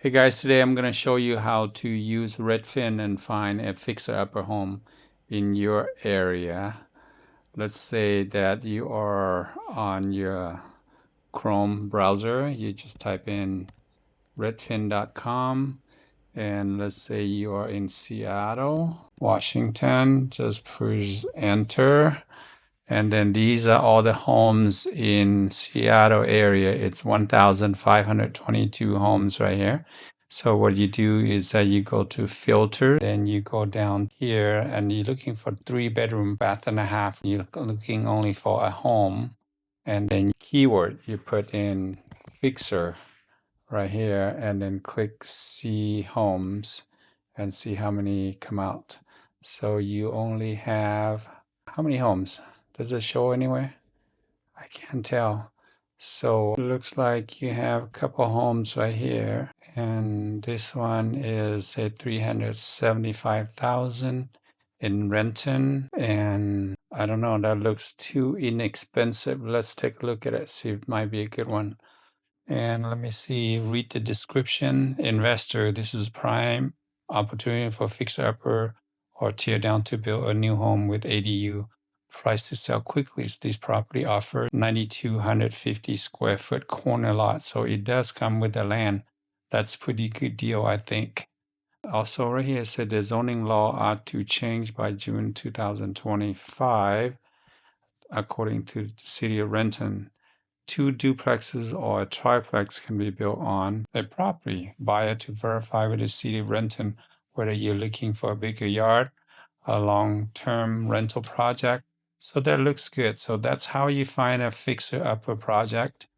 Hey guys, today I'm going to show you how to use Redfin and find a fixer-upper home in your area. Let's say that you are on your Chrome browser. You just type in redfin.com, and let's say you are in Seattle, Washington. Just push enter. And then these are all the homes in Seattle area. It's 1,522 homes right here. So what you do is that you go to filter, then you go down here and you're looking for 3-bedroom, bath and a half. You're looking only for a home. And then keyword, you put in fixer right here and then click see homes and see how many come out. So you only have how many homes? Does it show anywhere? I can't tell. So it looks like you have a couple homes right here, and this one is say 375,000 in Renton, and I don't know, that looks too inexpensive. Let's take a look at it, see if it might be a good one. And let me see, read the description. Investor, this is prime opportunity for fixer upper or tear down to build a new home with ADU. Price to sell quickly. This property offered 9,250 square foot corner lot. So it does come with the land. That's pretty good deal, I think. Also, right here it said the zoning law ought to change by June 2025, according to the city of Renton. 2 duplexes or a triplex can be built on a property. Buyer to verify with the city of Renton whether you're looking for a bigger yard, a long-term rental project. So that looks good. So that's how you find a fixer-upper project.